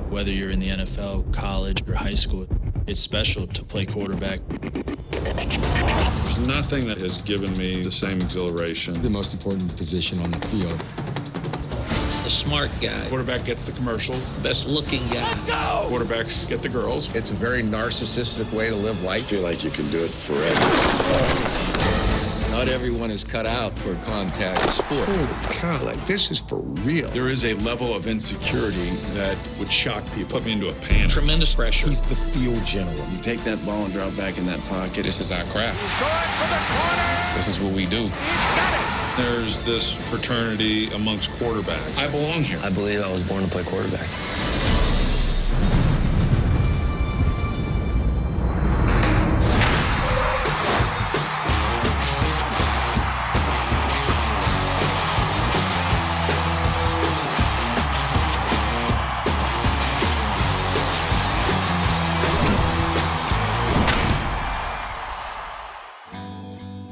Whether you're in the NFL, college, or high school, it's special to play quarterback. There's nothing that has given me the same exhilaration. The most important position on the field. The smart guy. Quarterback gets the commercials. The best looking guy. Let's go! Quarterbacks get the girls. It's a very narcissistic way to live life. I feel like you can do it forever. Not everyone is cut out for contact sport. Holy cow, like this is for real. There is a level of insecurity that would shock people. Put me into a panic. Tremendous pressure. He's the field general. You take that ball and drop back in that pocket. This is our craft. This is what we do. There's this fraternity amongst quarterbacks. I belong here. I believe I was born to play quarterback.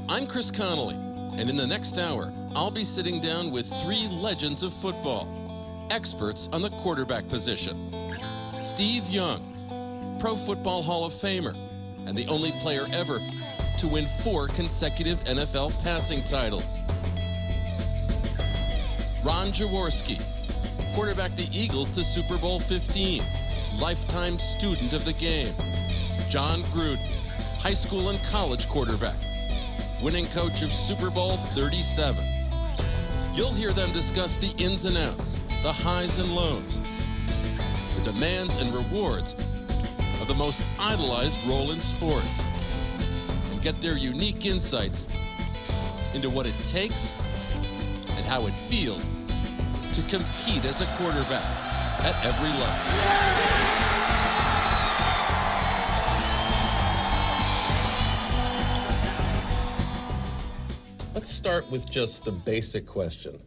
I'm Chris Connolly, and in the next hour, I'll be sitting down with three legends of football, experts on the quarterback position. Steve Young, Pro Football Hall of Famer, and the only player ever to win 4 consecutive NFL passing titles. Ron Jaworski, quarterbacked the Eagles to Super Bowl 15, lifetime student of the game. John Gruden, high school and college quarterback, winning coach of Super Bowl 37. You'll hear them discuss the ins and outs, the highs and lows, the demands and rewards of the most idolized role in sports, and get their unique insights into what it takes and how it feels to compete as a quarterback at every level. Let's start with just the basic question.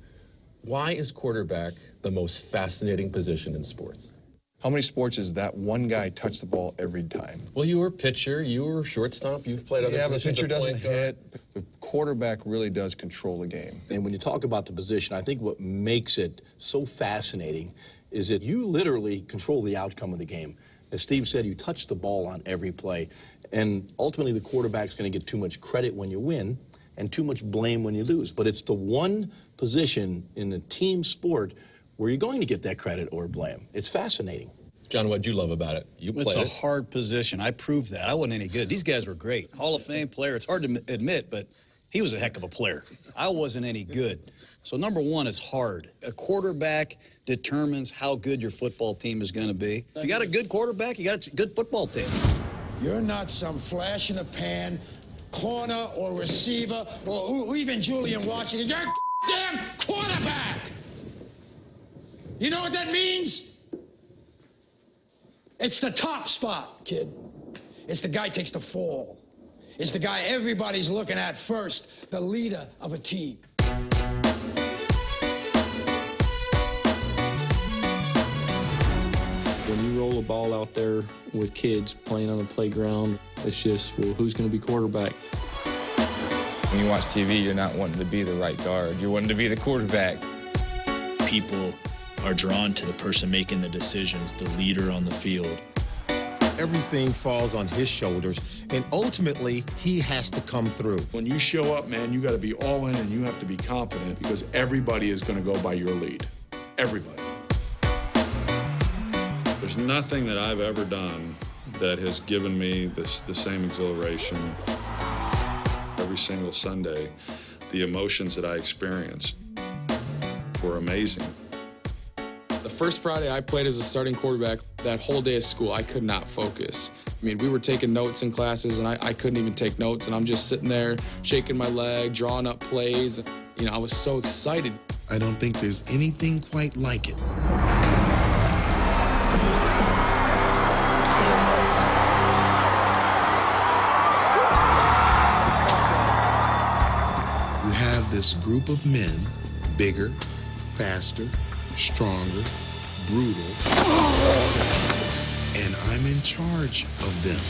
Why is quarterback the most fascinating position in sports? How many sports does that one guy touch the ball every time? Well, you were pitcher, you were shortstop, you've played other positions. Yeah, but pitcher doesn't hit. The quarterback really does control the game. And when you talk about the position, I think what makes it so fascinating is that you literally control the outcome of the game. As Steve said, you touch the ball on every play. And ultimately, the quarterback's going to get too much credit when you win and too much blame when you lose. But it's the one position in the team sport where you're going to get that credit or blame. It's fascinating. John, what'd you love about it? You played It's a it. hard position. I proved that. I wasn't any good. These guys were great. Hall of Fame player. It's hard to admit, but he was a heck of a player. I wasn't any good. So number one is hard. A quarterback determines how good your football team is going to be. If you got a good quarterback, you got a good football team. You're not some flash in the pan corner or receiver or even Julian Washington. You're a damn quarterback. You know what that means? It's the top spot, kid. It's the guy takes the fall. It's the guy everybody's looking at first, the leader of a team. When you roll a ball out there with kids playing on the playground, it's just, well, who's going to be quarterback? When you watch TV, you're not wanting to be the right guard. You're wanting to be the quarterback. People are drawn to the person making the decisions, the leader on the field. Everything falls on his shoulders, and ultimately, he has to come through. When you show up, man, you got to be all in and you have to be confident because everybody is going to go by your lead. Everybody. There's nothing that I've ever done that has given me the same exhilaration. Every single Sunday, the emotions that I experienced were amazing. The first Friday I played as a starting quarterback, that whole day of school, I could not focus. I mean, we were taking notes in classes, and I couldn't even take notes, and I'm just sitting there shaking my leg, drawing up plays. You know, I was so excited. I don't think there's anything quite like it. You have this group of men, bigger, faster, stronger, brutal, and I'm in charge of them.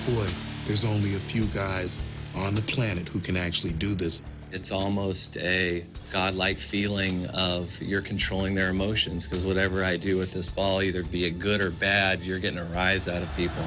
Boy, there's only a few guys on the planet who can actually do this. It's almost a godlike feeling of you're controlling their emotions, because whatever I do with this ball, either be it good or bad, you're getting a rise out of people.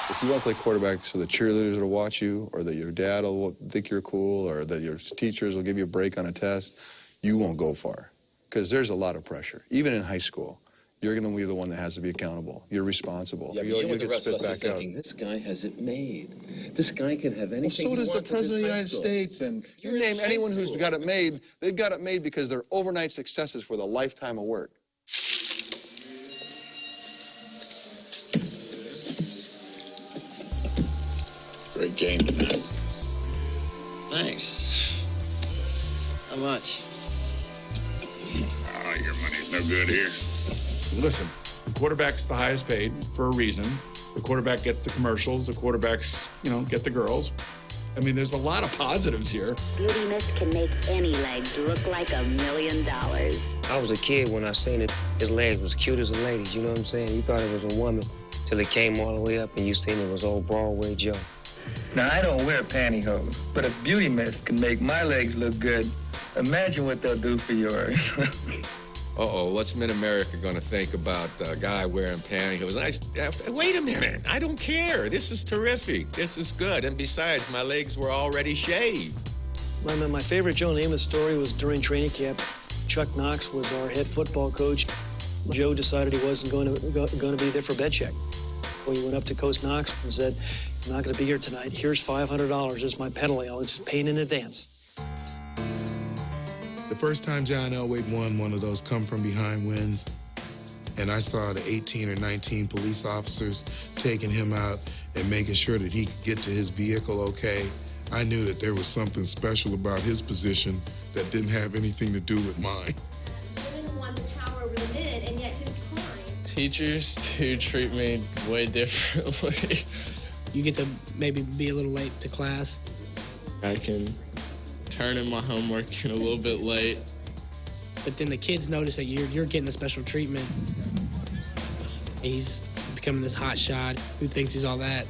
If you want to play quarterback so the cheerleaders will watch you, or that your dad will think you're cool, or that your teachers will give you a break on a test, you won't go far. Because there's a lot of pressure. Even in high school, you're going to be the one that has to be accountable. You're responsible. Yeah, you'll the get rest spit of us back are out. thinking, this guy has it made. This guy can have anything Well, so he does the wants at President of the his high United school. States. And you name anyone who's got it made, they've got it made because they're overnight successes with a lifetime of work. Great game tonight. Thanks. How much? Oh, your money's no good here. Listen, the quarterback's the highest paid for a reason. The quarterback gets the commercials. The quarterbacks, get the girls. I mean, there's a lot of positives here. Beauty mist can make any legs look like $1 million. I was a kid when I seen it. His legs was cute as a lady's, you know what I'm saying? You thought it was a woman till it came all the way up and you seen it was old Broadway Joe. Now, I don't wear pantyhose, but if beauty mist can make my legs look good, imagine what they'll do for yours. Uh-oh, what's Mid-America going to think about a guy wearing pantyhose? Wait a minute, I don't care. This is terrific. This is good. And besides, my legs were already shaved. My favorite Joe Namath story was during training camp. Chuck Knox was our head football coach. Joe decided he wasn't going to be there for bed check. Well, he went up to Coach Knox and said, I'm not going to be here tonight. Here's $500. It's my penalty. I'll just pay in advance. The first time John Elway won one of those come-from-behind wins, and I saw the 18 or 19 police officers taking him out and making sure that he could get to his vehicle okay, I knew that there was something special about his position that didn't have anything to do with mine. Women want the power over the men, and yet his crime. Teachers do treat me way differently. You get to maybe be a little late to class. I can turn in my homework a little bit late. But then the kids notice that you're getting the special treatment. He's becoming this hot shot who thinks he's all that.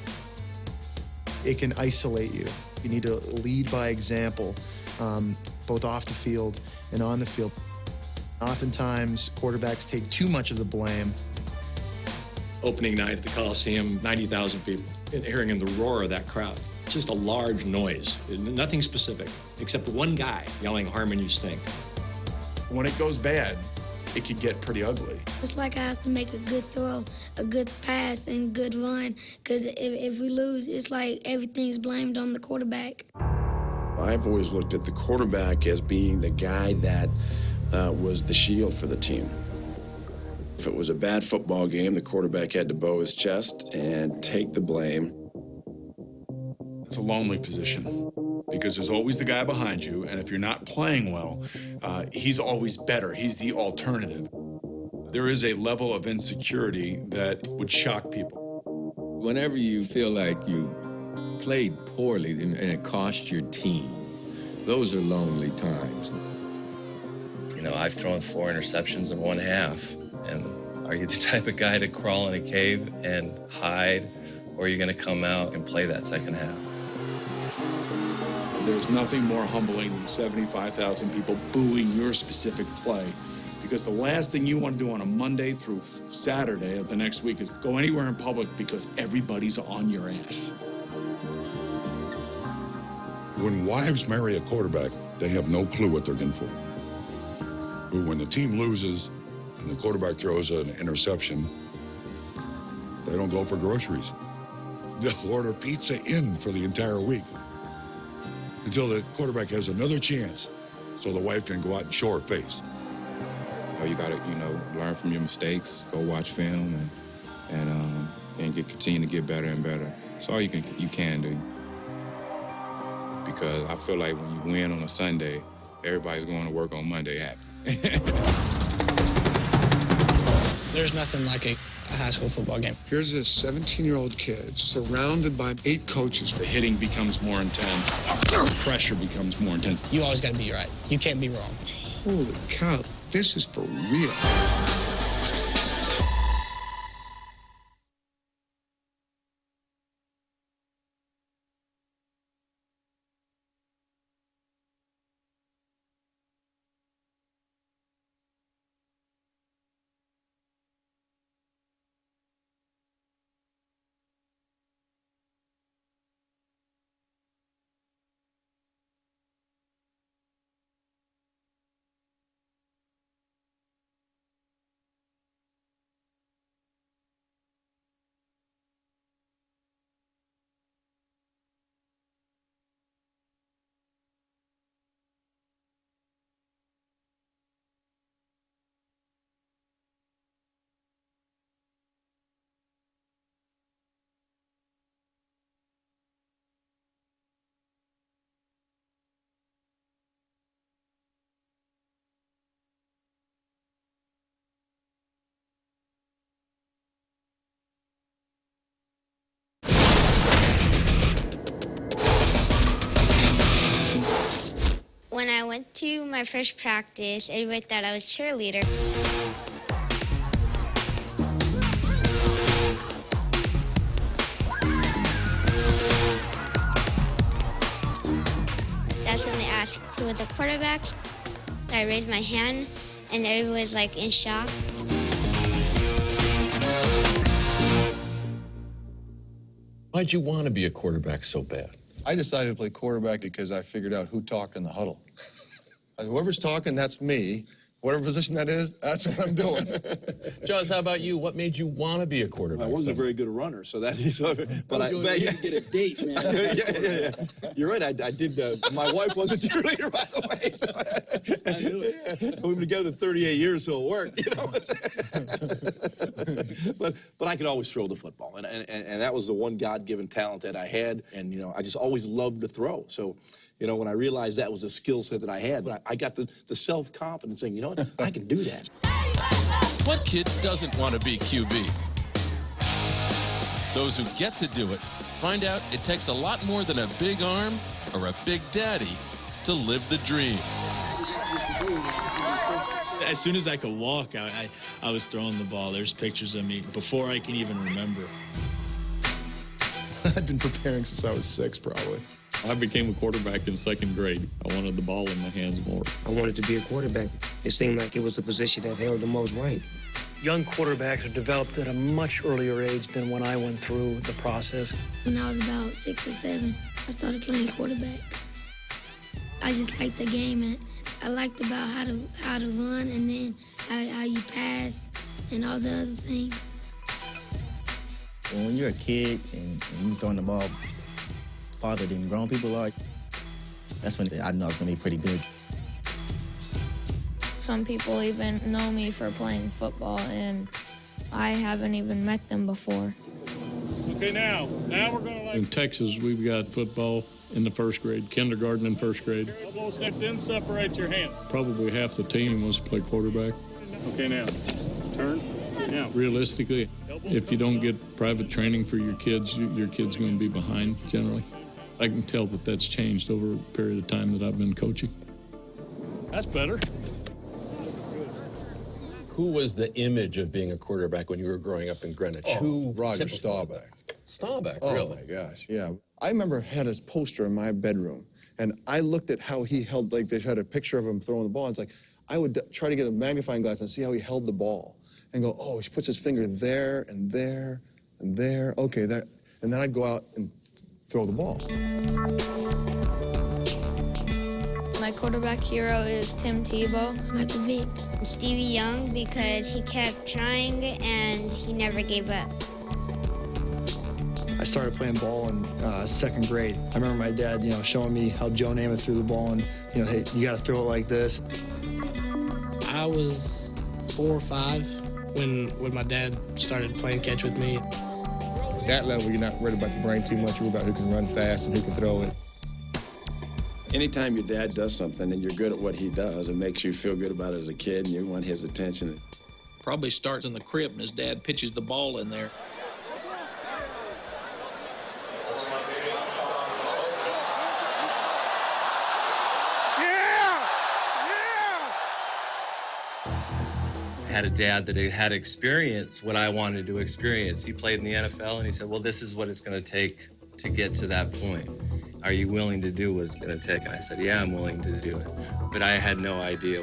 It can isolate you. You need to lead by example, both off the field and on the field. Oftentimes, quarterbacks take too much of the blame. Opening night at the Coliseum, 90,000 people, and hearing in the roar of that crowd. It's just a large noise, nothing specific, except one guy yelling, Harmon, you stink. When it goes bad, it could get pretty ugly. It's like I have to make a good throw, a good pass, and good run, because if we lose, it's like everything's blamed on the quarterback. I've always looked at the quarterback as being the guy that was the shield for the team. If it was a bad football game, the quarterback had to bow his chest and take the blame. It's a lonely position because there's always the guy behind you, and if you're not playing well, he's always better. He's the alternative. There is a level of insecurity that would shock people. Whenever you feel like you played poorly and it cost your team, those are lonely times. You know, I've thrown 4 interceptions in one half. And are you the type of guy to crawl in a cave and hide, or are you going to come out and play that second half? There's nothing more humbling than 75,000 people booing your specific play, because the last thing you want to do on a Monday through Saturday of the next week is go anywhere in public because everybody's on your ass. When wives marry a quarterback, they have no clue what they're in for. But when the team loses and the quarterback throws an interception, they don't go for groceries. They'll order pizza in for the entire week until the quarterback has another chance so the wife can go out and show her face. You got to, learn from your mistakes, go watch film, and continue to get better and better. That's all you can do. Because I feel like when you win on a Sunday, everybody's going to work on Monday happy. There's nothing like a high school football game. Here's this 17-year-old kid surrounded by 8 coaches. The hitting becomes more intense. The pressure becomes more intense. You always got to be right. You can't be wrong. Holy cow, this is for real. When I went to my first practice, everybody thought I was cheerleader. That's when they asked who were the quarterbacks. I raised my hand, and everybody was like in shock. Why'd you want to be a quarterback so bad? I decided to play quarterback because I figured out who talked in the huddle. Whoever's talking, that's me. Whatever position that is, that's what I'm doing. Jaws, how about you? What made you want to be a quarterback? I wasn't a very good runner, so that is. But I did get a date, man. yeah. You're right. I did. My wife was a cheerleader, by the way. So I knew it. We've been together 38 years, so it worked. You know. but I could always throw the football, and that was the one God-given talent that I had, and I just always loved to throw. So. When I realized that was a skill set that I had, but I got the self-confidence saying, I can do that. What kid doesn't want to be QB? Those who get to do it find out it takes a lot more than a big arm or a big daddy to live the dream. As soon as I could walk, I was throwing the ball. There's pictures of me before I can even remember. I'd been preparing since I was 6, probably. I became a quarterback in 2nd grade. I wanted the ball in my hands more. I wanted to be a quarterback. It seemed like it was the position that held the most rank. Young quarterbacks are developed at a much earlier age than when I went through the process. When I was about 6 or 7, I started playing quarterback. I just liked the game, and I liked about how to run, and then how you pass, and all the other things. When you're a kid and you're throwing the ball farther than grown people are, that's when I know I was going to be pretty good. Some people even know me for playing football, and I haven't even met them before. Okay, now we're going to In Texas, we've got football in the 1st grade, kindergarten and 1st grade. Elbow stick, then separate your hand. Probably half the team wants to play quarterback. Okay, now, turn. Now, realistically, if you don't get private training for your kid's going to be behind, generally. I can tell that that's changed over a period of time that I've been coaching. That's better. Who was the image of being a quarterback when you were growing up in Greenwich? Roger Staubach. Staubach, oh, really? Oh, my gosh, yeah. I remember had his poster in my bedroom, and I looked at how he held, like they had a picture of him throwing the ball. And it's like, I would try to get a magnifying glass and see how he held the ball and go, oh, he puts his finger there and there and there. Okay, there. And then I'd go out and throw the ball. My quarterback hero is Tim Tebow. Michael Vick. Stevie Young, because he kept trying and he never gave up. I started playing ball in 2nd grade. I remember my dad, showing me how Joe Namath threw the ball and, hey, you got to throw it like this. I was 4 or 5 when my dad started playing catch with me. At that level, you're not worried about the brain too much. You're about who can run fast and who can throw it. Anytime your dad does something and you're good at what he does, it makes you feel good about it as a kid and you want his attention. Probably starts in the crib and his dad pitches the ball in there. I had a dad that had experienced what I wanted to experience. He played in the NFL, and he said, well, this is what it's going to take to get to that point. Are you willing to do what it's going to take? And I said, yeah, I'm willing to do it. But I had no idea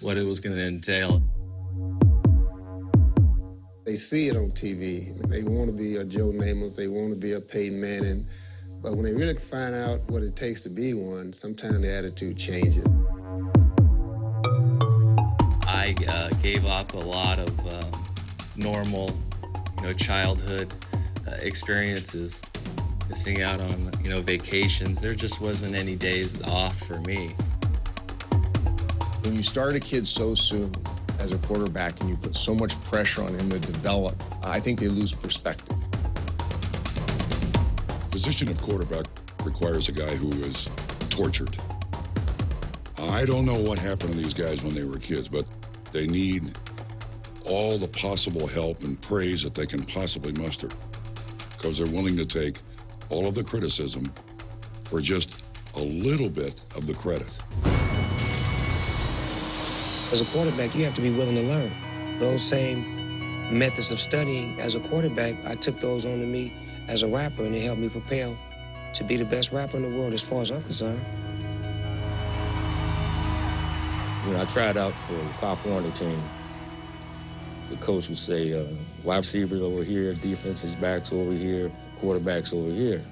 what it was going to entail. They see it on TV. They want to be a Joe Namath. They want to be a Peyton Manning. But when they really find out what it takes to be one, sometimes the attitude changes. I gave up a lot of normal, childhood experiences, missing out on, vacations. There just wasn't any days off for me. When you start a kid so soon as a quarterback and you put so much pressure on him to develop, I think they lose perspective. The position of quarterback requires a guy who is tortured. I don't know what happened to these guys when they were kids, but they need all the possible help and praise that they can possibly muster because they're willing to take all of the criticism for just a little bit of the credit. As a quarterback, you have to be willing to learn. Those same methods of studying as a quarterback, I took those on to me as a rapper, and it helped me prepare to be the best rapper in the world as far as I'm concerned. You know, I tried out for the Pop Warner team. The coach would say, wide receivers over here, defensive backs over here, quarterbacks over here.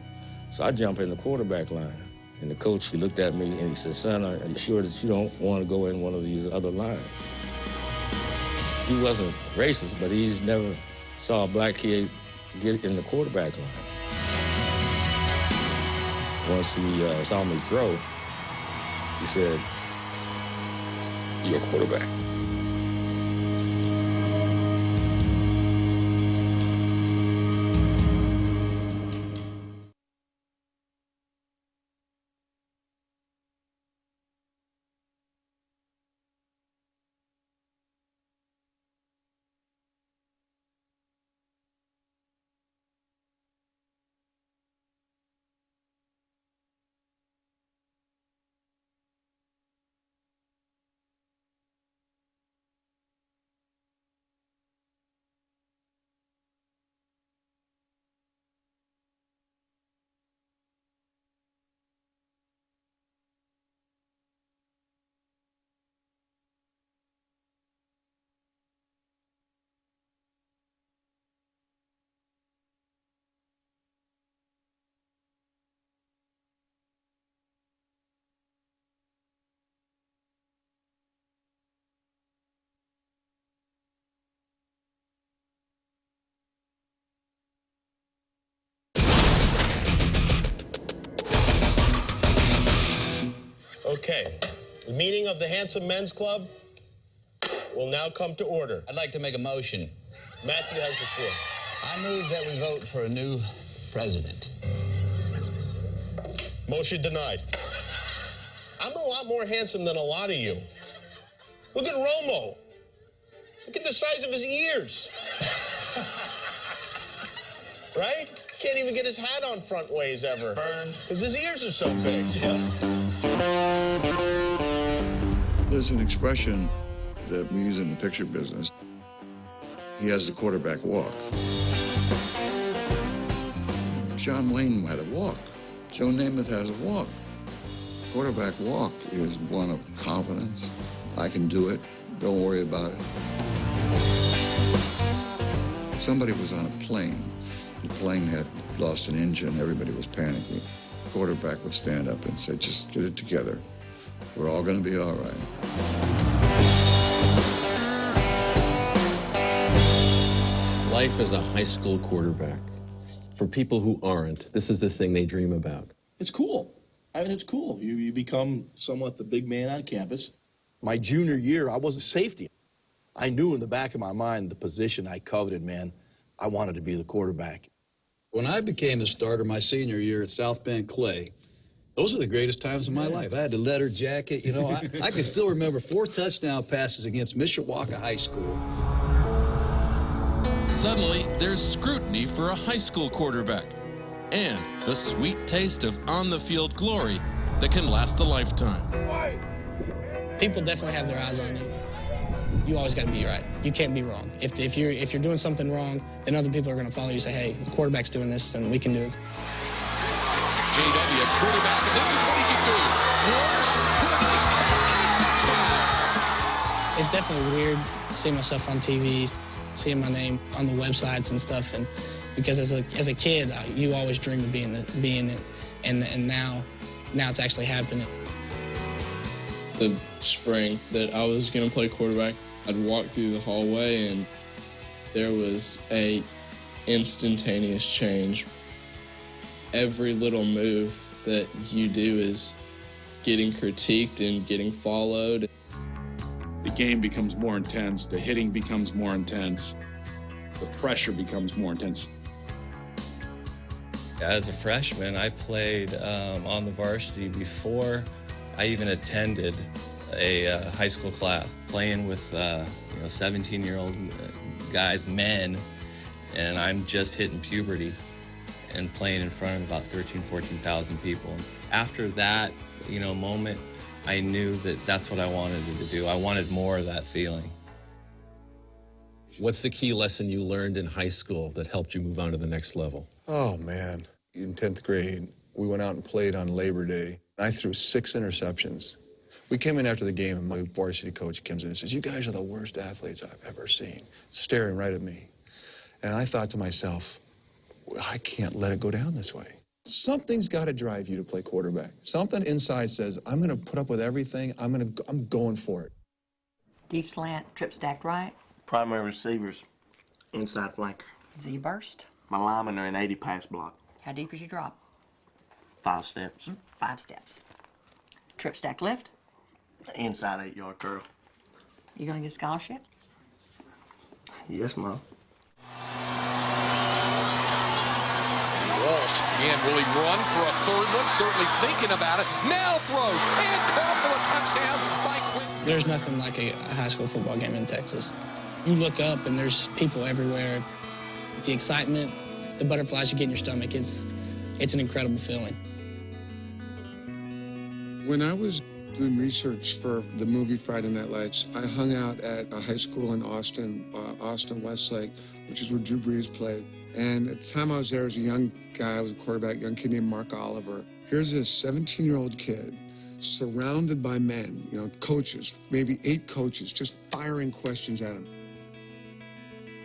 So I jump in the quarterback line. And the coach, he looked at me and he said, son, are you sure that you don't want to go in one of these other lines? He wasn't racist, but he just never saw a black kid get in the quarterback line. Once he saw me throw, he said, you're a quarterback. Okay, the meeting of the Handsome Men's Club will now come to order. I'd like to make a motion. Matthew has the floor. I move that we vote for a new president. Motion denied. I'm a lot more handsome than a lot of you. Look at Romo. Look at the size of his ears. Right? Can't even get his hat on front ways ever. Because his ears are so big. Yeah. There's an expression that we use in the picture business. He has the quarterback walk. John Wayne had a walk. Joe Namath has a walk. Quarterback walk is one of confidence. I can do it. Don't worry about it. If somebody was on a plane, the plane had lost an engine, everybody was panicking. The quarterback would stand up and say, just get it together. We're all going to be all right. Life as a high school quarterback. For people who aren't, this is the thing they dream about. It's cool. I mean, it's cool. You become somewhat the big man on campus. My junior year, I was a safety. I knew in the back of my mind the position I coveted, man. I wanted to be the quarterback. When I became a starter my senior year at South Bend Clay, those were the greatest times of my life. I had the leather jacket. You know, I can still remember 4 touchdown passes against Mishawaka High School. Suddenly, there's scrutiny for a high school quarterback and the sweet taste of on-the-field glory that can last a lifetime. People definitely have their eyes on you. You always got to be right. You can't be wrong. If you're doing something wrong, then other people are going to follow you and say, hey, the quarterback's doing this, and we can do it. JW, quarterback, and this is what he can do. Walsh, with a nice touchdown. It's definitely weird seeing myself on TV, seeing my name on the websites and stuff, and because as a kid, you always dream of being it, and now it's actually happening. The spring that I was going to play quarterback, I'd walk through the hallway and there was a instantaneous change. Every little move that you do is getting critiqued and getting followed. The game becomes more intense, the hitting becomes more intense, the pressure becomes more intense. As a freshman, I played on the varsity before I even attended a high school class, playing with 17-year-old guys, men, and I'm just hitting puberty. and playing in front of about 14,000 people. After that, moment, I knew that that's what I wanted to do. I wanted more of that feeling. What's the key lesson you learned in high school that helped you move on to the next level? Oh, man. In 10th grade, we went out and played on Labor Day. I threw 6 interceptions. We came in after the game, and my varsity coach comes in and says, "You guys are the worst athletes I've ever seen," staring right at me. And I thought to myself, well, I can't let it go down this way. Something's got to drive you to play quarterback. Something inside says, I'm going to put up with everything. I'm going for it. Deep slant, trip stacked right. Primary receivers, inside flanker. Z burst. My linemen are an 80 pass block. How deep is your drop? 5 steps. 5 steps. Trip stack left. Inside 8-yard curl. You gonna get a scholarship? Yes, Mom. Walsh again, will he run for a third one? Certainly thinking about it. Now throws and caught for a touchdown by Quinn. There's nothing like a high school football game in Texas. You look up and there's people everywhere. The excitement, the butterflies you get in your stomach, it's an incredible feeling. When I was doing research for the movie Friday Night Lights, I hung out at a high school in Austin, Austin Westlake, which is where Drew Brees played. And at the time I was there as a young guy, I was a quarterback, young kid named Mark Oliver. Here's this 17-year-old kid surrounded by men, coaches, maybe 8 coaches, just firing questions at him.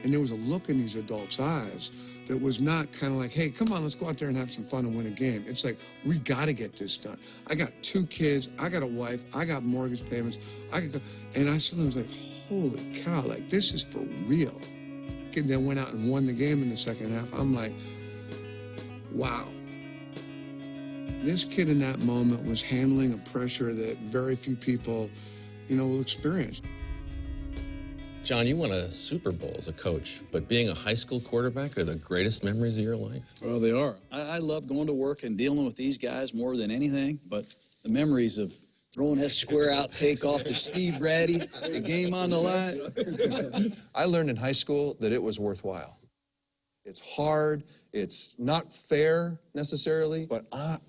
And there was a look in these adults' eyes that was not kind of like, hey, come on, let's go out there and have some fun and win a game. It's like, we got to get this done. I got 2 kids, I got a wife, I got mortgage payments, and I suddenly was like, holy cow, like, this is for real. And then went out and won the game in the second half. I'm like, wow. This kid in that moment was handling a pressure that very few people, will experience. John, you won a Super Bowl as a coach, but being a high school quarterback are the greatest memories of your life? Well, they are. I love going to work and dealing with these guys more than anything, but the memories of throwing that square out takeoff to Steve Ratty, the game on the line. I learned in high school that it was worthwhile. It's hard, it's not fair necessarily, but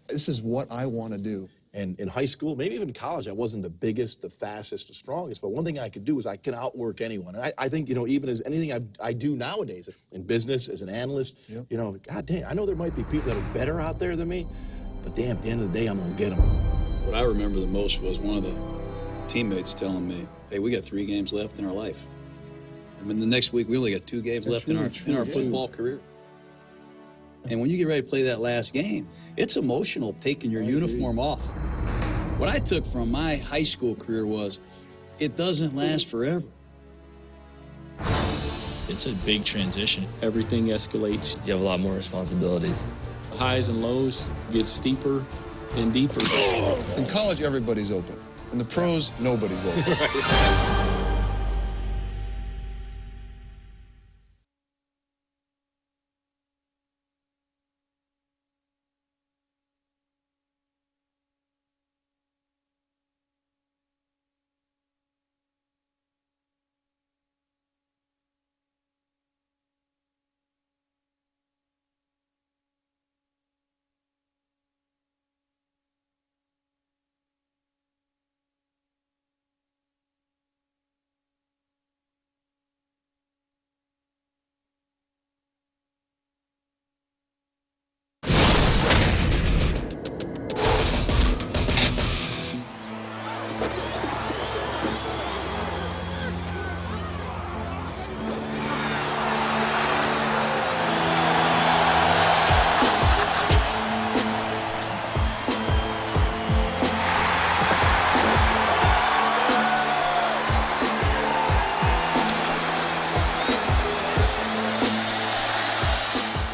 this is what I want to do. And in high school, maybe even in college, I wasn't the biggest, the fastest, the strongest, but one thing I could do is I can outwork anyone. And I think, even as anything I do nowadays, in business, as an analyst, God dang, I know there might be people that are better out there than me, but damn, at the end of the day, I'm going to get them. What I remember the most was one of the teammates telling me, hey, we got 3 games left in our life. I mean, the next week, we only got 2 games left in our football career. And when you get ready to play that last game, it's emotional taking your uniform off. What I took from my high school career was, it doesn't last forever. It's a big transition. Everything escalates. You have a lot more responsibilities. Highs and lows get steeper and deeper. In college, everybody's open. In the pros, nobody's open.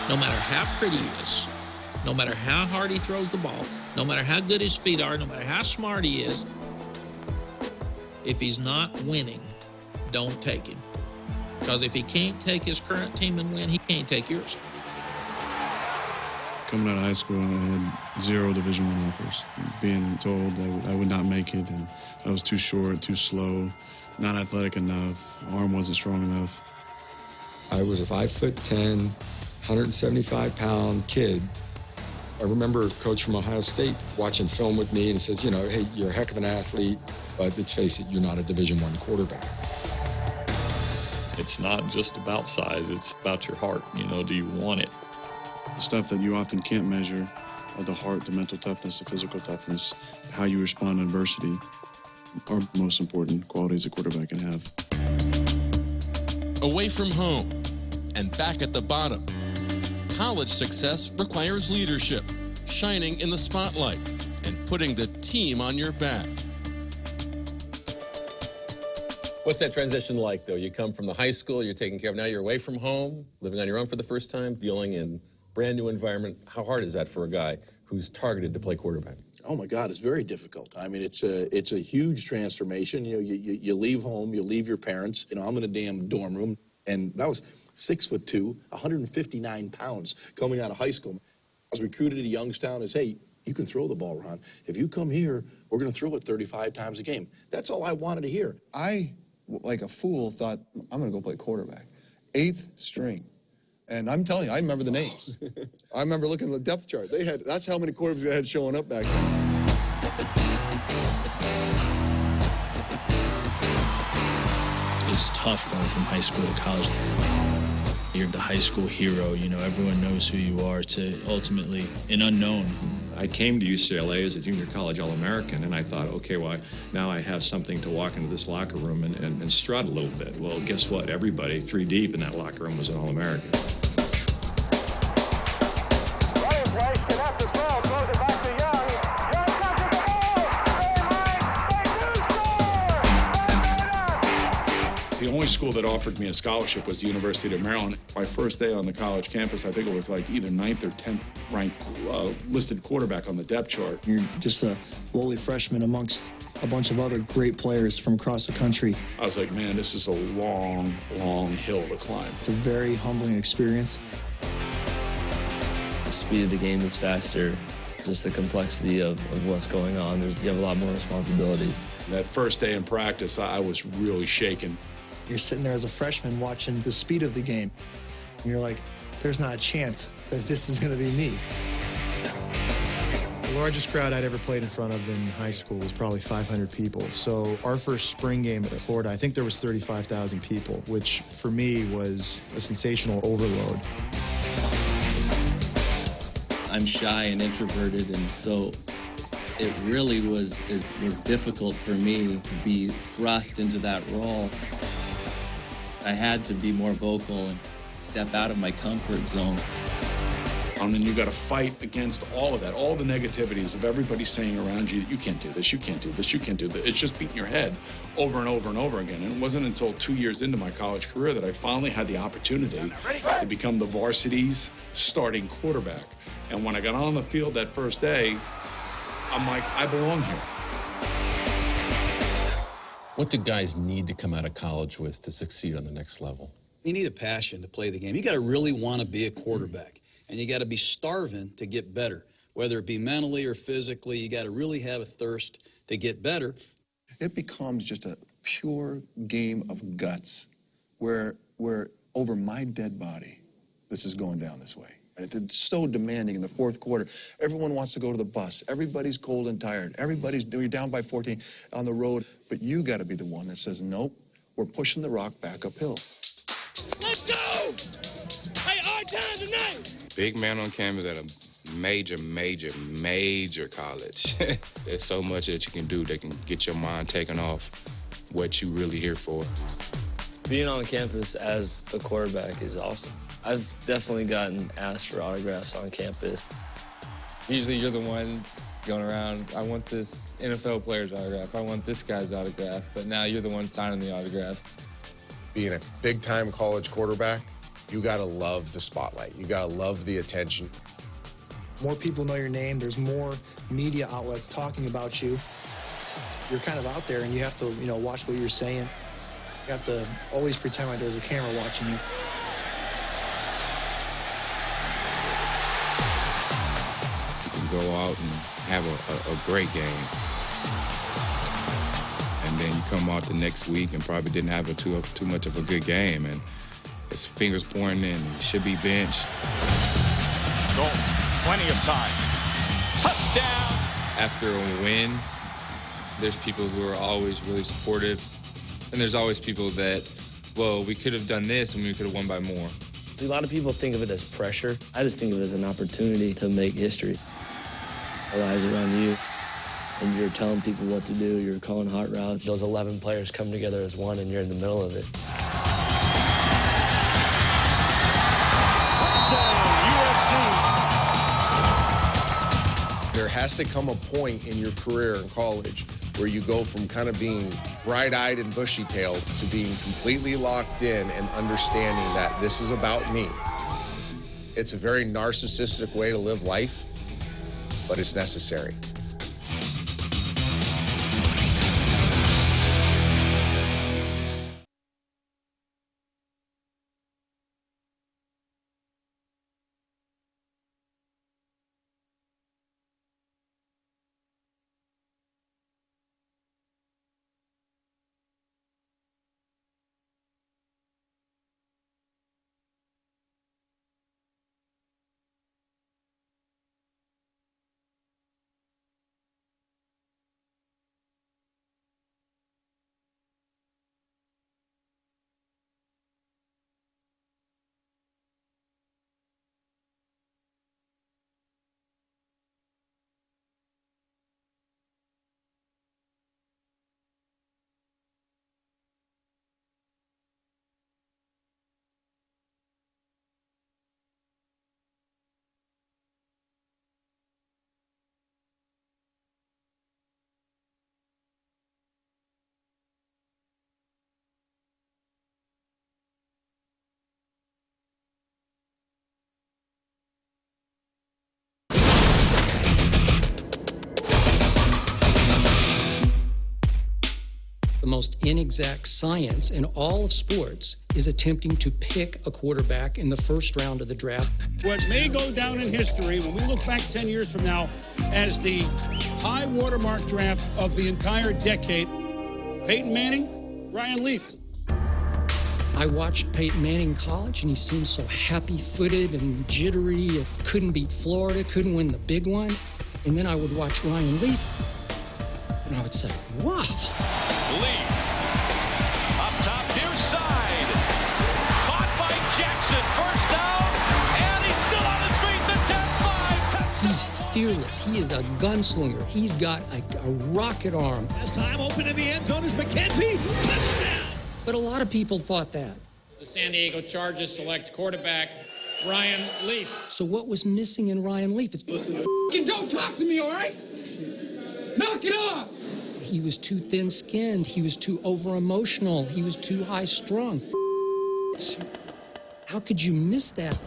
No matter how pretty he is, no matter how hard he throws the ball, no matter how good his feet are, no matter how smart he is, if he's not winning, don't take him. Because if he can't take his current team and win, he can't take yours. Coming out of high school, I had 0 Division I offers. Being told that I would not make it, and I was too short, too slow, not athletic enough, arm wasn't strong enough. I was 5'10", 175-pound kid. I remember a coach from Ohio State watching film with me and says, you know, hey, you're a heck of an athlete, but let's face it, you're not a Division I quarterback. It's not just about size, it's about your heart. You know, do you want it? The stuff that you often can't measure, the heart, the mental toughness, the physical toughness, how you respond to adversity, are the most important qualities a quarterback can have. Away from home and back at the bottom, college success requires leadership, shining in the spotlight, and putting the team on your back. What's that transition like, though? You come from the high school, you're taking care of, now you're away from home, living on your own for the first time, dealing in brand new environment. How hard is that for a guy who's targeted to play quarterback? Oh my God, it's very difficult. I mean, it's a huge transformation. You know, you leave home, you leave your parents. You know, I'm in a damn dorm room, and I was 6'2", 159 pounds coming out of high school. I was recruited at Youngstown as, hey, you can throw the ball, Ron. If you come here, we're going to throw it 35 times a game. That's all I wanted to hear. I, like a fool, thought, I'm going to go play quarterback. 8th string. And I'm telling you, I remember the names. I remember looking at the depth chart. That's how many quarterbacks they had showing up back then. It's tough going from high school to college. You're the high school hero, you know, everyone knows who you are, to ultimately an unknown. I came to UCLA as a junior college All-American, and I thought, okay, well, now I have something to walk into this locker room and strut a little bit. Well, guess what? Everybody, 3 deep in that locker room, was an All-American. The only school that offered me a scholarship was the University of Maryland. My first day on the college campus, I think it was like either 9th or 10th ranked listed quarterback on the depth chart. You're just a lowly freshman amongst a bunch of other great players from across the country. I was like, man, this is a long, long hill to climb. It's a very humbling experience. The speed of the game is faster, just the complexity of what's going on. You have a lot more responsibilities. That first day in practice, I was really shaken. You're sitting there as a freshman watching the speed of the game, and you're like, there's not a chance that this is going to be me. The largest crowd I'd ever played in front of in high school was probably 500 people. So our first spring game at Florida, I think there was 35,000 people, which for me was a sensational overload. I'm shy and introverted, and so it really was difficult for me to be thrust into that role. I had to be more vocal and step out of my comfort zone. And then you got to fight against all of that, all the negativities of everybody saying around you that you can't do this, you can't do this, you can't do this. It's just beating your head over and over and over again. And it wasn't until 2 years into my college career that I finally had the opportunity to become the varsity's starting quarterback. And when I got on the field that first day, I'm like, I belong here. What do guys need to come out of college with to succeed on the next level? You need a passion to play the game. You got to really want to be a quarterback, and you got to be starving to get better, whether it be mentally or physically. You got to really have a thirst to get better. It becomes just a pure game of guts where over my dead body, this is going down this way. It's so demanding in the fourth quarter. Everyone wants to go to the bus. Everybody's cold and tired. You're down by 14 on the road. But you got to be the one that says, nope, we're pushing the rock back uphill. Let's go! Hey, our time tonight! Big man on campus at a major college. There's so much that you can do that can get your mind taken off what you really here for. Being on campus as the quarterback is awesome. I've definitely gotten asked for autographs on campus. Usually you're the one going around, I want this NFL player's autograph, I want this guy's autograph, but now you're the one signing the autograph. Being a big-time college quarterback, you gotta love the spotlight. You gotta love the attention. More people know your name. There's more media outlets talking about you. You're kind of out there, and you have to, watch what you're saying. You have to always pretend like there's a camera watching you. Go out and have a great game. And then you come out the next week and probably didn't have too much of a good game. And his fingers pointing in. He should be benched. Dalton, plenty of time. Touchdown! After a win, there's people who are always really supportive, and there's always people that, well, we could have done this and we could have won by more. See, a lot of people think of it as pressure. I just think of it as an opportunity to make history. All eyes are on you, and you're telling people what to do. You're calling hot routes. Those 11 players come together as one, and you're in the middle of it. There has to come a point in your career in college where you go from kind of being bright-eyed and bushy-tailed to being completely locked in and understanding that this is about me. It's a very narcissistic way to live life, but it's necessary. The most inexact science in all of sports is attempting to pick a quarterback in the first round of the draft. What may go down in history when we look back 10 years from now as the high watermark draft of the entire decade, Peyton Manning, Ryan Leaf. I watched Peyton Manning in college, and he seemed so happy-footed and jittery. Couldn't beat Florida, couldn't win the big one. And then I would watch Ryan Leaf, and I would say, wow. Leaf, up top, near side, caught by Jackson, first down, and he's still on his feet, the 10-5, touchdown. He's fearless, he is a gunslinger, he's got a rocket arm. Last time open in the end zone is McKenzie, touchdown. But a lot of people thought that. The San Diego Chargers select quarterback Ryan Leaf. So what was missing in Ryan Leaf? Don't talk to me, all right? Knock it off! He was too thin-skinned. He was too over-emotional. He was too high-strung. How could you miss that?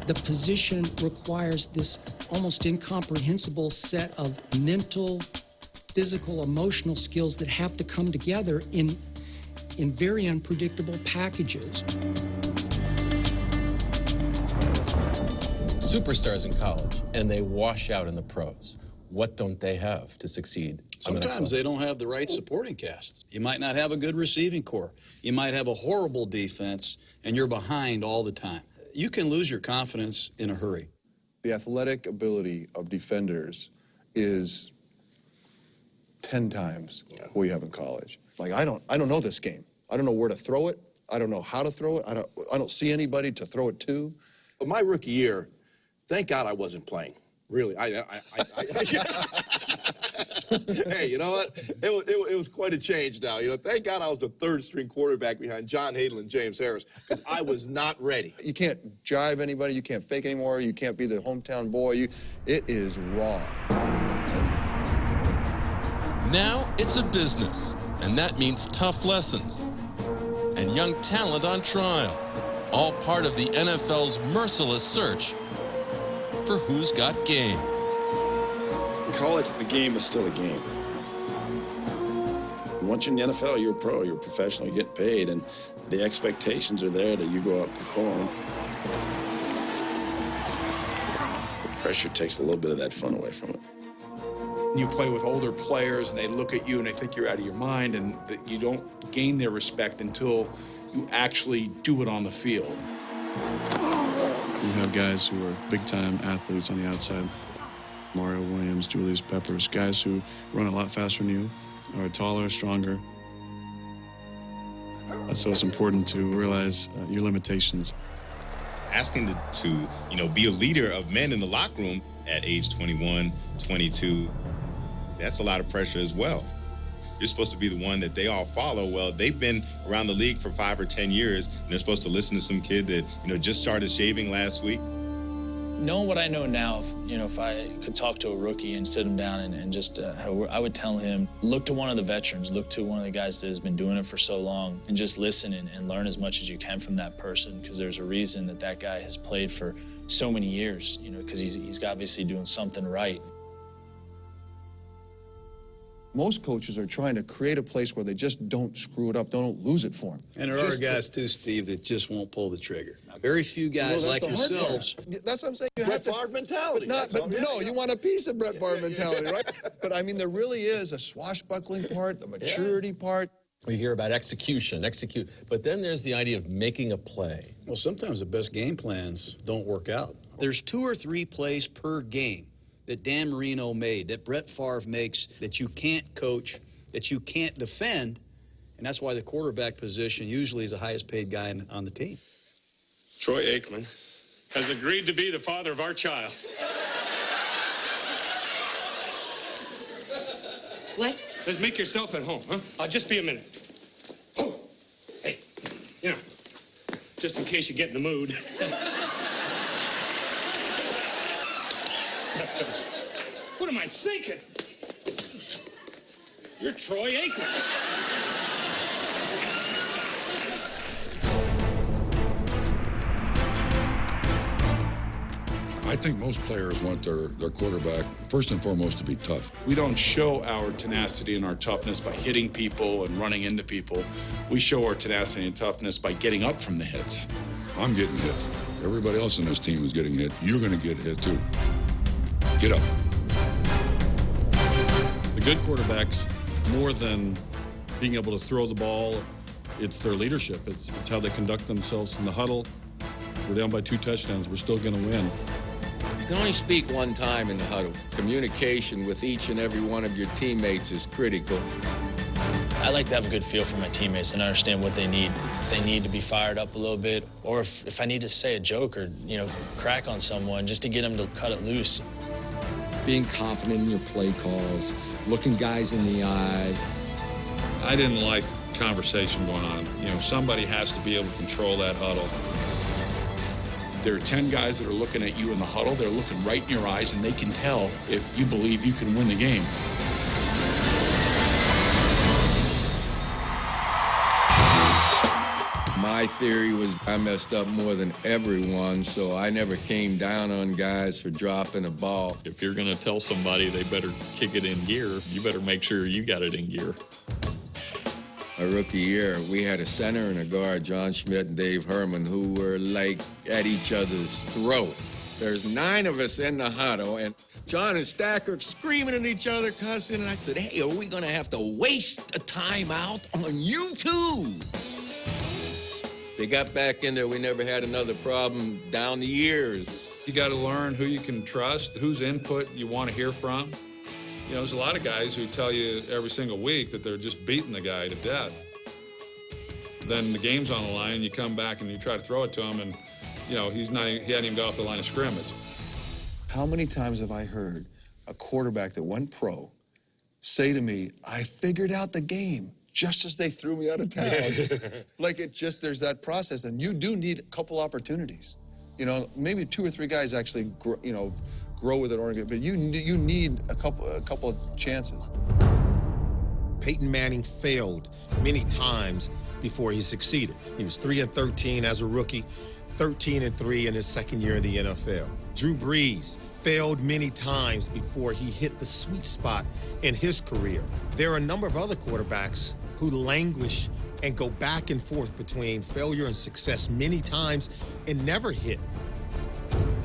The position requires this almost incomprehensible set of mental, physical, emotional skills that have to come together in very unpredictable packages. Superstars in college, and they wash out in the pros. What don't they have to succeed? Sometimes they don't have the right supporting cast. You might not have a good receiving core. You might have a horrible defense, and you're behind all the time. You can lose your confidence in a hurry. The athletic ability of defenders is 10 times what you have in college. Like, I don't know this game. I don't know where to throw it. I don't know how to throw it. I don't see anybody to throw it to. But my rookie year, thank God I wasn't playing. Really, hey, you know what? It was quite a change now. You know, thank God I was the third-string quarterback behind John Hadl and James Harris, because I was not ready. You can't jive anybody. You can't fake anymore. You can't be the hometown boy. It is raw. Now it's a business, and that means tough lessons and young talent on trial, all part of the NFL's merciless search for who's got game. In college, the game is still a game. Once you're in the NFL, you're a pro, you're a professional, you get paid, and the expectations are there that you go out and perform. The pressure takes a little bit of that fun away from it. You play with older players, and they look at you and they think you're out of your mind, and that you don't gain their respect until you actually do it on the field. You have guys who are big-time athletes on the outside. Mario Williams, Julius Peppers, guys who run a lot faster than you, are taller, stronger. So it's important to realize your limitations. Asking to be a leader of men in the locker room at age 21, 22, that's a lot of pressure as well. You're supposed to be the one that they all follow. Well, they've been around the league for 5 or 10 years, and they're supposed to listen to some kid that, just started shaving last week. Knowing what I know now, if I could talk to a rookie and sit him down and just, I would tell him, look to one of the veterans, look to one of the guys that has been doing it for so long, and just listen and learn as much as you can from that person, because there's a reason that guy has played for so many years, because he's obviously doing something right. Most coaches are trying to create a place where they just don't screw it up, don't lose it for them. And there are guys, too, Steve, that just won't pull the trigger. Now, very few guys like yourselves. That's what I'm saying. You Brett Favre mentality. You want a piece of Brett Favre mentality, right? But, I mean, there really is a swashbuckling part, the maturity part. We hear about execute. But then there's the idea of making a play. Well, sometimes the best game plans don't work out. There's 2 or 3 plays per game that Dan Marino made, that Brett Favre makes, that you can't coach, that you can't defend, and that's why the quarterback position usually is the highest paid guy on the team. Troy Aikman has agreed to be the father of our child. What? Let's make yourself at home, huh? I'll just be a minute. Oh, hey, just in case you get in the mood. What am I thinking? You're Troy Aikman. I think most players want their quarterback, first and foremost, to be tough. We don't show our tenacity and our toughness by hitting people and running into people. We show our tenacity and toughness by getting up from the hits. I'm getting hit. Everybody else in this team is getting hit. You're going to get hit, too. Get up. The good quarterbacks, more than being able to throw the ball, it's their leadership. It's how they conduct themselves in the huddle. If we're down by 2 touchdowns, we're still going to win. You can only speak one time in the huddle. Communication with each and every one of your teammates is critical. I like to have a good feel for my teammates and understand what they need. If they need to be fired up a little bit, or if I need to say a joke or, crack on someone just to get them to cut it loose. Being confident in your play calls, looking guys in the eye. I didn't like conversation going on. Somebody has to be able to control that huddle. There are 10 guys that are looking at you in the huddle. They're looking right in your eyes, and they can tell if you believe you can win the game. My theory was I messed up more than everyone, so I never came down on guys for dropping a ball. If you're going to tell somebody they better kick it in gear, you better make sure you got it in gear. My rookie year, we had a center and a guard, John Schmidt and Dave Harmon, who were like at each other's throat. There's 9 of us in the huddle, and John and Stack are screaming at each other, cussing, and I said, hey, are we going to have to waste a timeout on you two? They got back in there. We never had another problem down the years. You got to learn who you can trust, whose input you want to hear from. There's a lot of guys who tell you every single week that they're just beating the guy to death. Then the game's on the line, you come back and you try to throw it to him, and he hadn't even got off the line of scrimmage. How many times have I heard a quarterback that went pro say to me, I figured out the game just as they threw me out of town. There's that process, and you do need a couple opportunities. Maybe 2 or 3 guys actually, grow with it, but you need a couple of chances. Peyton Manning failed many times before he succeeded. He was 3-13 as a rookie, 13-3 in his second year in the NFL. Drew Brees failed many times before he hit the sweet spot in his career. There are a number of other quarterbacks who languish and go back and forth between failure and success many times and never hit.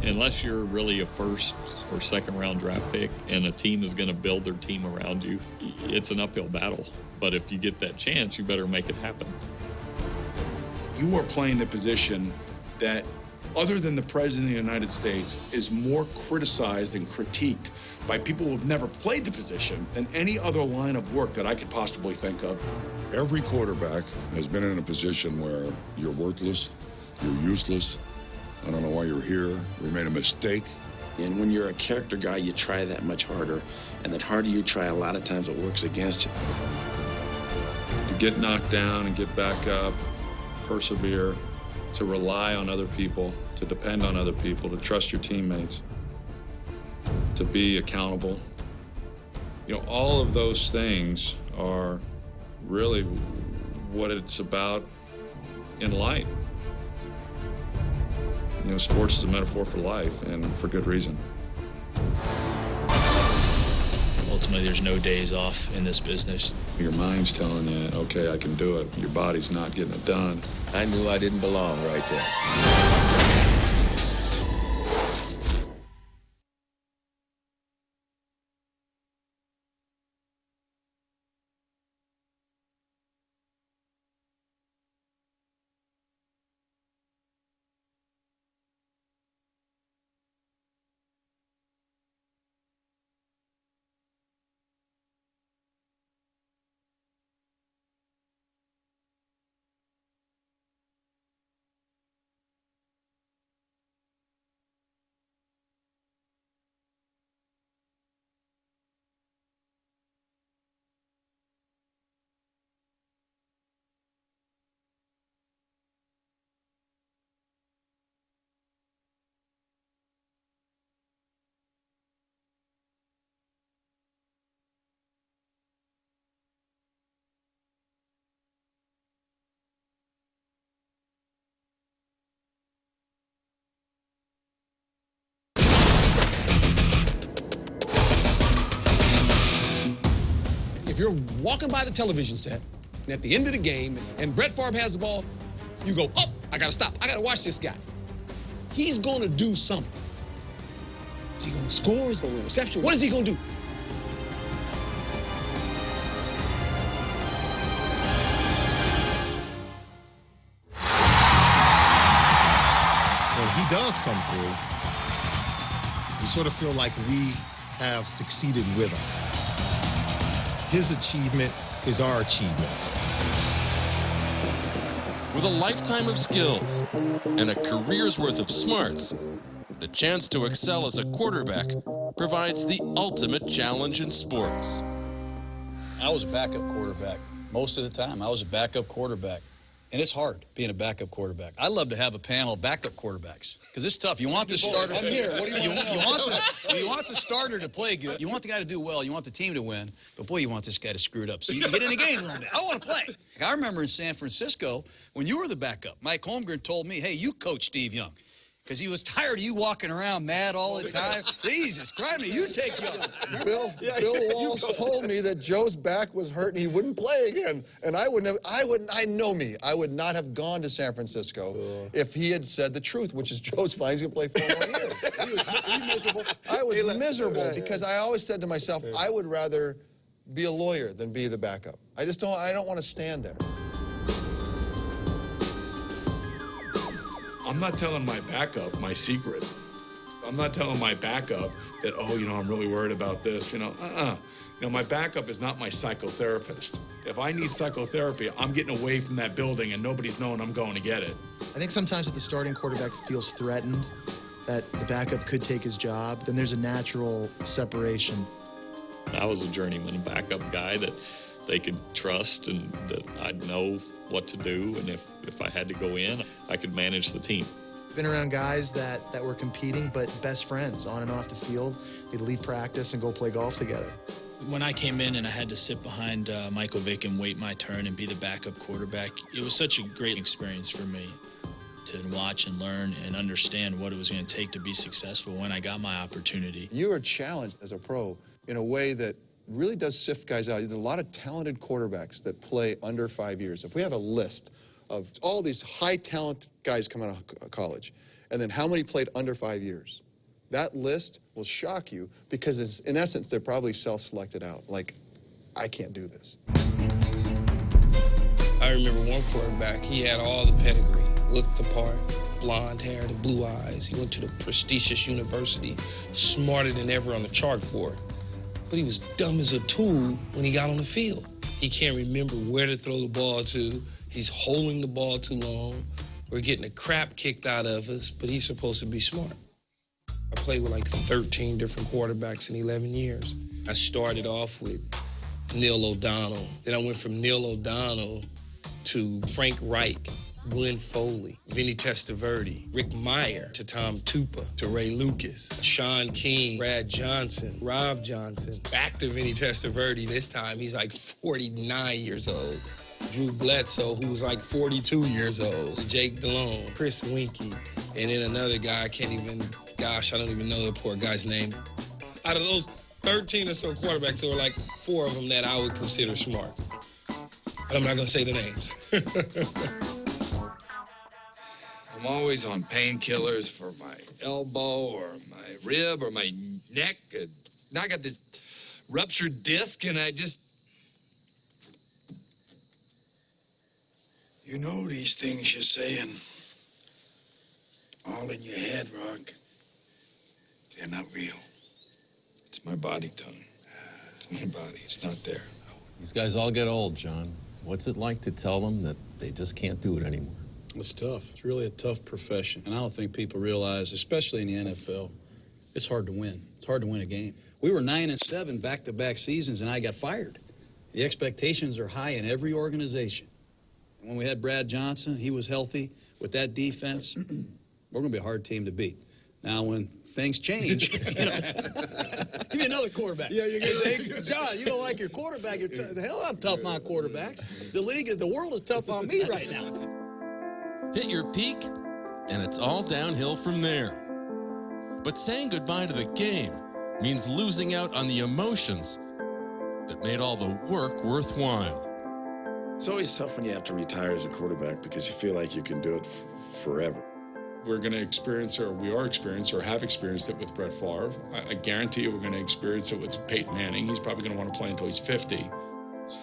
Unless you're really a first or second round draft pick and a team is going to build their team around you, it's an uphill battle. But if you get that chance, you better make it happen. You are playing the position that, other than the President of the United States, is more criticized and critiqued by people who have never played the position than any other line of work that I could possibly think of. Every quarterback has been in a position where you're worthless, you're useless, I don't know why you're here, we made a mistake. And when you're a character guy, you try that much harder. And the harder you try, a lot of times it works against you. To get knocked down and get back up, persevere, to rely on other people, to depend on other people, to trust your teammates, to be accountable. You know, all of those things are really what it's about in life. You know, sports is a metaphor for life, and for good reason. Ultimately, there's no days off in this business. Your mind's telling you, okay, I can do it. Your body's not getting it done. I knew I didn't belong right there. If you're walking by the television set, and at the end of the game, and Brett Favre has the ball, you go, oh, I gotta stop. I gotta watch this guy. He's gonna do something. Is he gonna score? Is he gonna win reception? What is he gonna do? When he does come through, we sort of feel like we have succeeded with him. His achievement is our achievement. With a lifetime of skills and a career's worth of smarts, the chance to excel as a quarterback provides the ultimate challenge in sports. I was a backup quarterback. Most of the time, I was a backup quarterback. And it's hard being a backup quarterback. I love to have a panel of backup quarterbacks because it's tough. You want the starter. I'm here. What do you want? You want the starter to play good. You want the guy to do well. You want the team to win. But boy, you want this guy to screw it up so you can get in the game a little bit. I want to play. Like I remember in San Francisco when you were the backup, Mike Holmgren told me, "Hey, you coach Steve Young." Because he was tired of you walking around mad all the time. Jesus Christ, you take Young. Bill Walsh told me that Joe's back was hurt and he wouldn't play again. And I know me, I would not have gone to San Francisco if he had said the truth, which is Joe's fine, he's going to play 4 more years. I was miserable because I always said to myself, I would rather be a lawyer than be the backup. I don't want to stand there. I'm not telling my backup my secrets. I'm not telling my backup that, oh, you know, I'm really worried about this, you know, You know, my backup is not my psychotherapist. If I need psychotherapy, I'm getting away from that building and nobody's knowing I'm going to get it. I think sometimes if the starting quarterback feels threatened that the backup could take his job, then there's a natural separation. I was a journeyman backup guy that they could trust and that I'd know what to do, and if I had to go in, I could manage the team. Been around guys that were competing but best friends on and off the field. They'd leave practice and go play golf together. When I came in and I had to sit behind Michael Vick and wait my turn and be the backup quarterback, it was such a great experience for me to watch and learn and understand what it was going to take to be successful when I got my opportunity. You are challenged as a pro in a way that really does sift guys out. There's a lot of talented quarterbacks that play under 5 years. If we have a list of all these high talent guys coming out of college, and then how many played under 5 years, that list will shock you because it's, in essence, they're probably self-selected out. Like, I can't do this. I I remember one quarterback, he had all the pedigree, looked the part, the blonde hair, the blue eyes. He went to the prestigious university, smarter than ever on the chalkboard. But he was dumb as a tool when he got on the field. He can't remember where to throw the ball to. He's holding the ball too long. We're getting the crap kicked out of us, but he's supposed to be smart. I played with like 13 different quarterbacks in 11 years. I started off with Neil O'Donnell. Then I went from Neil O'Donnell to Frank Reich, Glenn Foley, Vinny Testaverde, Rick Meyer, to Tom Tupa, to Ray Lucas, Sean King, Brad Johnson, Rob Johnson, back to Vinny Testaverde. This time he's like 49 years old. Drew Bledsoe, who was like 42 years old. Jake Delhomme, Chris Winkie, and then another guy I don't even know the poor guy's name. Out of those 13 or so quarterbacks, there were like 4 of them that I would consider smart. But I'm not gonna say the names. I'm always on painkillers for my elbow or my rib or my neck. Now I got this ruptured disc and I just... You know these things you're saying, all in your head, Rock. They're not real. It's my body, Tony. It's my body. It's not there. These guys all get old, John. What's it like to tell them that they just can't do it anymore? It's tough. It's really a tough profession. And I don't think people realize, especially in the NFL, it's hard to win. It's hard to win a game. We were 9-7 back-to-back seasons, and I got fired. The expectations are high in every organization. And when we had Brad Johnson, he was healthy. With that defense, we're going to be a hard team to beat. Now, when things change, give me another quarterback. Yeah, you're going to say, hey, John, you don't like your quarterback. The hell, I'm tough on quarterbacks. The world is tough on me right now. Hit your peak, and it's all downhill from there. But saying goodbye to the game means losing out on the emotions that made all the work worthwhile. It's always tough when you have to retire as a quarterback because you feel like you can do it forever. We're going to experience, or we are experiencing, or have experienced it with Brett Favre. I guarantee you we're going to experience it with Peyton Manning. He's probably going to want to play until he's 50.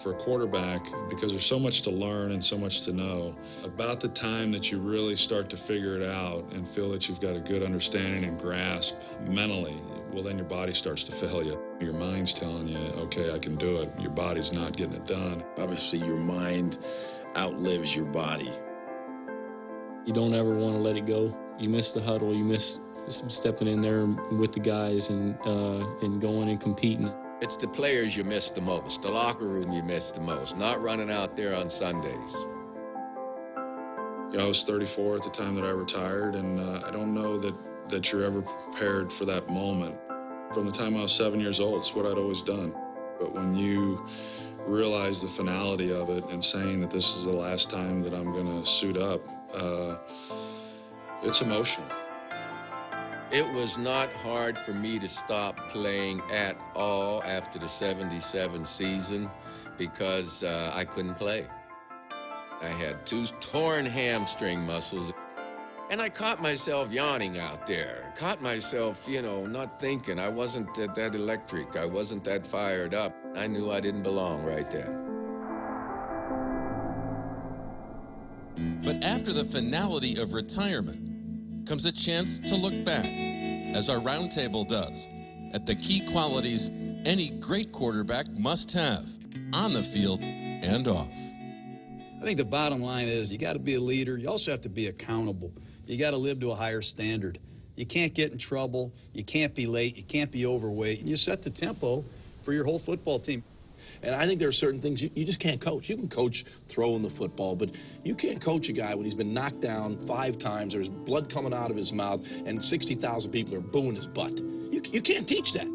For a quarterback, because there's so much to learn and so much to know, about the time that you really start to figure it out and feel that you've got a good understanding and grasp mentally, well, then your body starts to fail you. Your mind's telling you, okay, I can do it. Your body's not getting it done. Obviously, your mind outlives your body. You don't ever want to let it go. You miss the huddle. You miss stepping in there with the guys and going and competing. It's the players you miss the most, the locker room you miss the most, not running out there on Sundays. Yeah, I was 34 at the time that I retired, and I don't know that you're ever prepared for that moment. From the time I was 7 years old, it's what I'd always done. But when you realize the finality of it and saying that this is the last time that I'm going to suit up, it's emotional. It was not hard for me to stop playing at all after the 77 season because I couldn't play. I had 2 torn hamstring muscles, and I caught myself yawning out there. Caught myself, not thinking. I wasn't that electric. I wasn't that fired up. I knew I didn't belong right then. But after the finality of retirement comes a chance to look back, as our roundtable does, at the key qualities any great quarterback must have on the field and off. I think the bottom line is you got to be a leader. You also have to be accountable. You got to live to a higher standard. You can't get in trouble. You can't be late. You can't be overweight. You set the tempo for your whole football team. And I think there are certain things you just can't coach. You can coach throwing the football, but you can't coach a guy when he's been knocked down 5 times, there's blood coming out of his mouth, and 60,000 people are booing his butt. You can't teach that.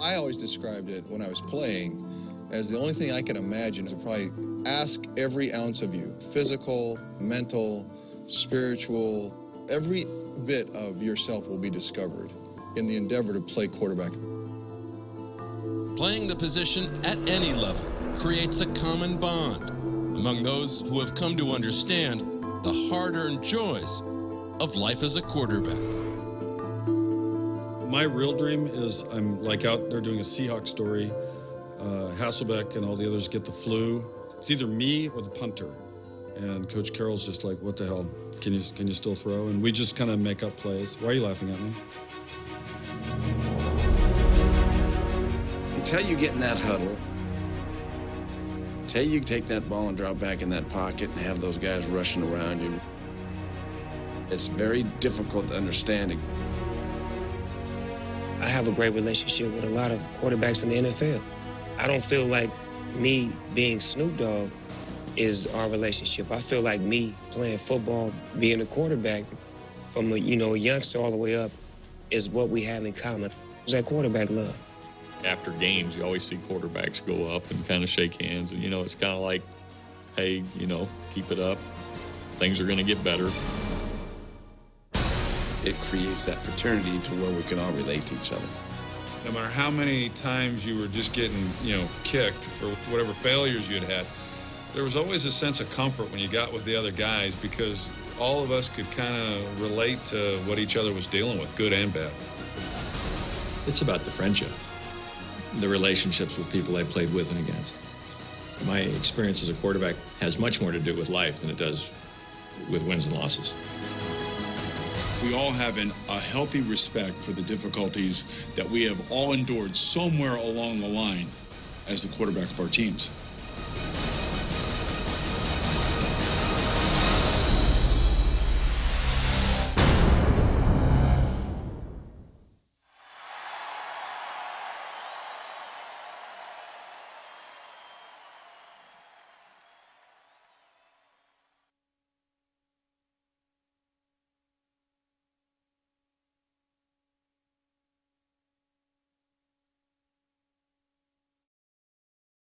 I always described it when I was playing as the only thing I can imagine is to probably ask every ounce of you, physical, mental, spiritual, every bit of yourself will be discovered in the endeavor to play quarterback. Playing the position at any level creates a common bond among those who have come to understand the hard-earned joys of life as a quarterback. My real dream is I'm like out there doing a Seahawks story. Hasselbeck and all the others get the flu. It's either me or the punter. And Coach Carroll's just like, what the hell? Can you still throw? And we just kind of make up plays. Why are you laughing at me? Until you get in that huddle, until you take that ball and drop back in that pocket and have those guys rushing around you, it's very difficult to understand it. I have a great relationship with a lot of quarterbacks in the NFL. I don't feel like me being Snoop Dogg is our relationship. I feel like me playing football, being a quarterback from a youngster all the way up is what we have in common. It's that quarterback love. After games, you always see quarterbacks go up and kind of shake hands. And, it's kind of like, hey, keep it up. Things are going to get better. It creates that fraternity to where we can all relate to each other. No matter how many times you were just getting, kicked for whatever failures you had, there was always a sense of comfort when you got with the other guys because all of us could kind of relate to what each other was dealing with, good and bad. It's about the friendship, the relationships with people I played with and against. My experience as a quarterback has much more to do with life than it does with wins and losses. We all have a healthy respect for the difficulties that we have all endured somewhere along the line as the quarterback of our teams.